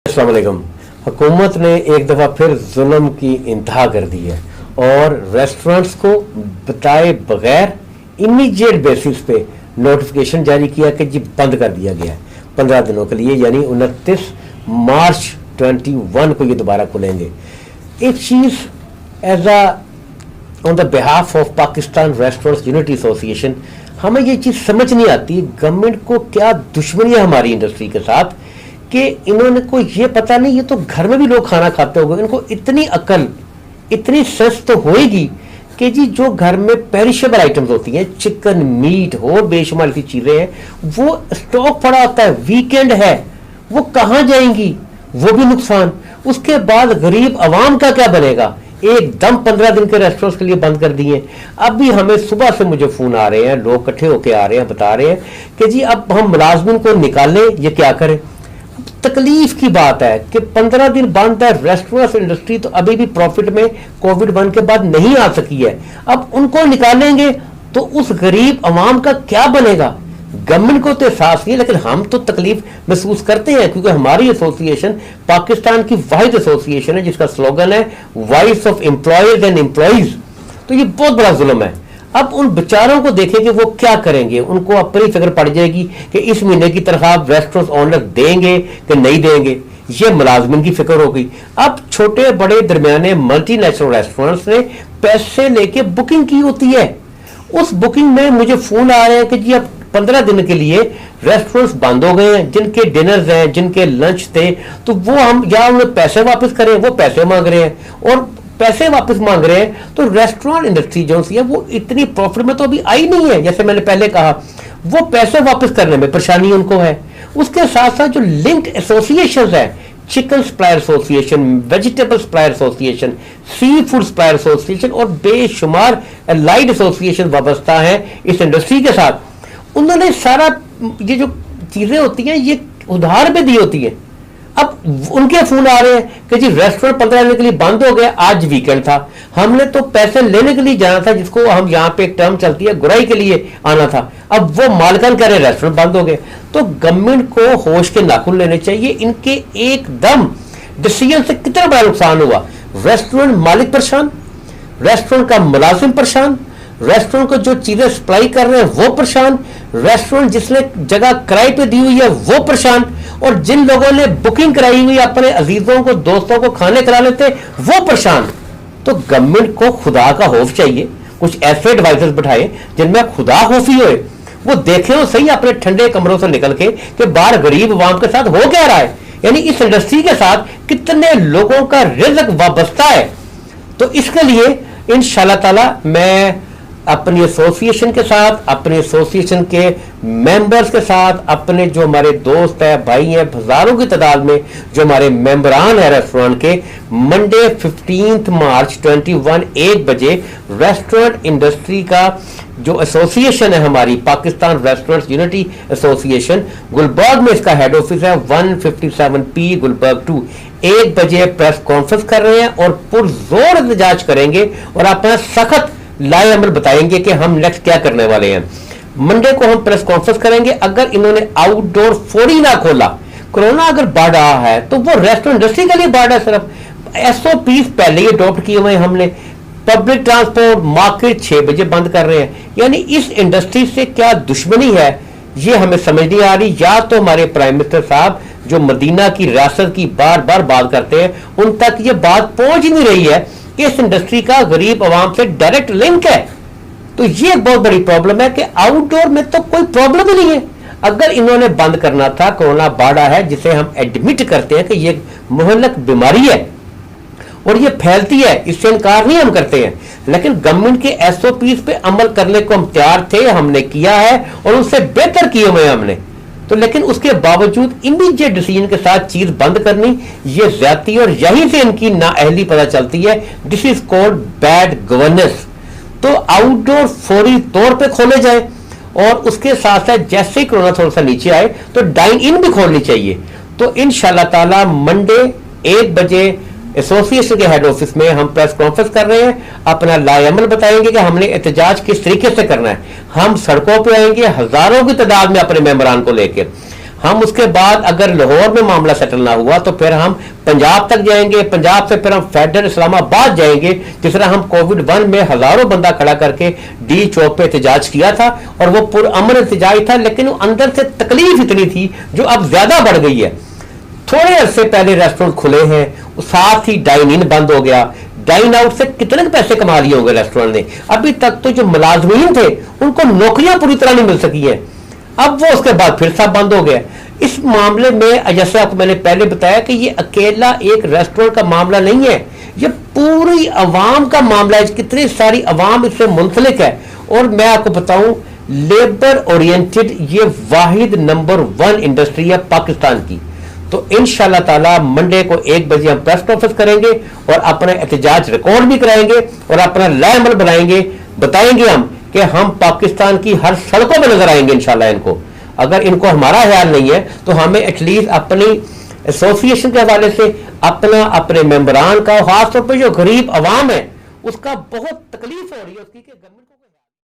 अस्सलाम वालेकुम। हुकूमत ने एक दफ़ा फिर जुल्म की इंतहा कर दी है और रेस्टोरेंट्स को बताए बगैर इमीडिएट बेसिस पे नोटिफिकेशन जारी किया कि जी बंद कर दिया गया है 15 दिनों के लिए, यानी 29 मार्च 21 को ये दोबारा खुलेंगे। एक चीज़ as on the behalf of Pakistan restaurants unity association हमें ये चीज़ समझ नहीं आती गवर्नमेंट को क्या दुश्मनी है हमारी इंडस्ट्री के साथ कि इन्होंने को ये पता नहीं, ये तो घर में भी लोग खाना खाते होंगे, इनको इतनी अकल इतनी सेंस तो होएगी कि जी जो घर में पेरिशेबल आइटम्स होती हैं, चिकन मीट और बेशुमार सी चीज़ें हैं, वो स्टॉक पड़ा होता है, वीकेंड है, वो कहाँ जाएंगी, वो भी नुकसान। उसके बाद गरीब आवाम का क्या बनेगा। एकदम 15 दिन के रेस्टोरेंट्स के लिए बंद कर दिए। अब भी हमें सुबह से मुझे फोन आ रहे हैं, लोग इकट्ठे होके आ रहे हैं, बता रहे हैं कि जी अब हम मुलाजमिन को निकालें, ये क्या करें। तकलीफ की बात है कि 15 दिन बंद है, रेस्टोरेंट इंडस्ट्री तो अभी भी प्रॉफिट में कोविड-1 के बाद नहीं आ सकी है। अब उनको निकालेंगे तो उस गरीब अवाम का क्या बनेगा। गवर्नमेंट को तो एहसास नहीं, लेकिन हम तो तकलीफ महसूस करते हैं क्योंकि हमारी एसोसिएशन पाकिस्तान की वाहिद एसोसिएशन है जिसका स्लोगन है voice of employees and employees. तो ये बहुत बड़ा जुल्म है। अब उन बेचारों को देखें कि वो क्या करेंगे, उनको अपनी फिक्र पड़ जाएगी कि इस महीने की तनख्वाह रेस्टोरेंट ओनर देंगे कि नहीं देंगे, ये मुलाजमिन की फिक्र होगी। अब छोटे बड़े दरमियाने मल्टीनेशनल रेस्टोरेंट्स ने पैसे लेके बुकिंग की होती है, उस बुकिंग में मुझे फोन आ रहे हैं कि जी अब 15 दिन के लिए रेस्टोरेंट्स बंद हो गए हैं, जिनके डिनर्स हैं, जिनके लंच थे, तो वो हम या उन्हें पैसे वापस करें, वो पैसे मांग रहे हैं और पैसे वापस मांग रहे हैं। तो रेस्टोरेंट इंडस्ट्री जो है वो इतनी प्रॉफिट में तो अभी आई नहीं है, जैसे मैंने पहले कहा, वो पैसे वापस करने में परेशानी उनको है। उसके साथ साथ जो लिंक्ड एसोसिएशन है, chicken supplier association, vegetable supplier association, seafood supplier association और बेशुमार एलाइड एसोसिएशन वाबस्ता है इस इंडस्ट्री के साथ, उन्होंने सारा ये जो चीजें होती हैं ये उधार पे दी होती है। अब उनके फोन आ रहे हैं कि जी रेस्टोरेंट 15 दिन के लिए बंद हो गया, आज वीकेंड था, हमने तो पैसे लेने के लिए जाना था, जिसको हम यहाँ पे एक टर्म चलती है गुराई के लिए आना था, अब वो मालकन कह रहे रेस्टोरेंट बंद हो गए। तो गवर्नमेंट को होश के नाखून लेने चाहिए। इनके एकदम डिसीजन से कितना बड़ा नुकसान हुआ। रेस्टोरेंट मालिक परेशान, रेस्टोरेंट का मुलाजिम परेशान, रेस्टोरेंट को जो चीजें सप्लाई कर रहे हैं वो परेशान, रेस्टोरेंट जिसने जगह किराए पे दी हुई है वो परेशान, और जिन लोगों ने बुकिंग कराई हुई अपने अजीजों को दोस्तों को खाने करा लेते वो परेशान। तो गवर्नमेंट को खुदा का खौफ चाहिए, कुछ ऐसे एडवाइजर्स बैठाए जिनमें खुदा खौफी होए, वो देखें हो सही अपने ठंडे कमरों से निकल के कि बाहर गरीब अवाम के साथ हो क्या रहा है, यानी इस इंडस्ट्री के साथ कितने लोगों का रिज़्क वाबस्ता है। तो इसके लिए इंशाअल्लाह ताला मैं अपनी एसोसिएशन के साथ, अपने एसोसिएशन के मेंबर्स के साथ, अपने जो हमारे दोस्त हैं, भाई हैं, हजारों की तादाद में जो हमारे मेंबरान हैं रेस्टोरेंट के, मंडे 15 मार्च 21 1 बजे रेस्टोरेंट इंडस्ट्री का जो एसोसिएशन है हमारी Pakistan restaurants unity association, Gulberg में इसका हेड ऑफिस है 157P गुलबर्ग 2, 1 बजे प्रेस कॉन्फ्रेंस कर रहे हैं और पुरजोर एहतजाज करेंगे और अपना सख्त लाए अमल बताएंगे कि हम नेक्स्ट क्या करने वाले हैं। मंडे को हम प्रेस कॉन्फ्रेंस करेंगे। अगर इन्होंने आउटडोर फौरी ना खोला, कोरोना अगर बढ़ रहा है तो वो रेस्टोरेंट इंडस्ट्री के लिए बढ़ रहा है। सिर्फ SOPs पहले ही अडॉप्ट किए हुए हैं हमने। पब्लिक ट्रांसपोर्ट मार्केट 6 बजे बंद कर रहे हैं, यानी इस इंडस्ट्री से क्या दुश्मनी है ये हमें समझ नहीं आ रही। या तो हमारे प्राइम मिनिस्टर साहब जो मदीना की रियासत की बार बार बात करते हैं, उन तक ये बात पहुंच ही नहीं रही है कि इस इंडस्ट्री का गरीब आवाम से डायरेक्ट लिंक है। तो ये एक बहुत बड़ी प्रॉब्लम है कि आउटडोर में तो कोई प्रॉब्लम ही नहीं है। अगर इन्होंने बंद करना था, कोरोना बढ़ा है जिसे हम एडमिट करते हैं कि ये मुहल्लक बीमारी है और ये फैलती है, इससे इनकार नहीं हम करते हैं, लेकिन गवर्नमेंट के SOPs पे अमल करने को हम तैयार थे, हमने किया है और उससे बेहतर किए हुए हमने। तो लेकिन उसके बावजूद इमीडिएट डिसीजन के साथ चीज बंद करनी ये ज्यादती, और यहीं से इनकी नाअहली पता चलती है। This is called bad governance. तो आउटडोर फौरी तौर पे खोले जाए और उसके साथ साथ जैसे ही कोरोना थोड़ा सा नीचे आए तो डाइन इन भी खोलनी चाहिए। तो इंशाअल्लाह ताला मंडे 1 बजे एसोसिएशन के हेड ऑफिस में हम प्रेस कॉन्फ्रेंस कर रहे हैं, अपना लाएअमल बताएंगे कि हमने एहतजाज किस तरीके से करना है। हम सड़कों पे आएंगे हजारों की तादाद में अपने मेंबरान को लेकर। ہم اس کے بعد اگر لاہور میں معاملہ سیٹل نہ ہوا تو پھر ہم پنجاب تک جائیں گے, پنجاب سے پھر ہم فیڈرل اسلام آباد جائیں گے, جس طرح ہم کووڈ-1 میں ہزاروں بندہ کھڑا کر کے ڈی چوک پہ احتجاج کیا تھا, اور وہ پرامن احتجاج تھا, لیکن وہ اندر سے تکلیف اتنی تھی جو اب زیادہ بڑھ گئی ہے. تھوڑے عرصے پہلے ریسٹورنٹ کھلے ہیں, ساتھ ہی ڈائن ان بند ہو گیا. ڈائن آؤٹ سے کتنے پیسے کما لیے ہوں گے ریسٹورنٹ نے. ابھی تک تو جو ملازمین تھے ان کو نوکریاں پوری طرح نہیں مل سکی ہیں, اب وہ اس کے بعد پھر سب بند ہو گیا. اس معاملے میں جیسے آپ کو میں نے پہلے بتایا کہ یہ اکیلا ایک ریسٹورنٹ کا معاملہ نہیں ہے, یہ پوری عوام کا معاملہ ہے. کتنی ساری عوام اس سے منسلک ہے. اور میں آپ کو بتاؤں, لیبر اورینٹڈ یہ واحد نمبر 1 انڈسٹری ہے پاکستان کی. تو انشاءاللہ تعالی منڈے کو 1 بجے ہم پریس کانفرنس کریں گے اور اپنا احتجاج ریکارڈ بھی کرائیں گے اور اپنا لائے عمل بنائیں گے. بتائیں گے ہم کہ ہم پاکستان کی ہر سڑکوں پہ نظر آئیں گے انشاءاللہ ان کو. اگر ان کو ہمارا خیال نہیں ہے تو ہمیں ایٹ لیسٹ اپنی ایسوسیشن کے حوالے سے اپنے ممبران کا, خاص طور پہ جو غریب عوام ہے اس کا بہت تکلیف ہو رہی ہے اس کی کہ گورنمنٹ کو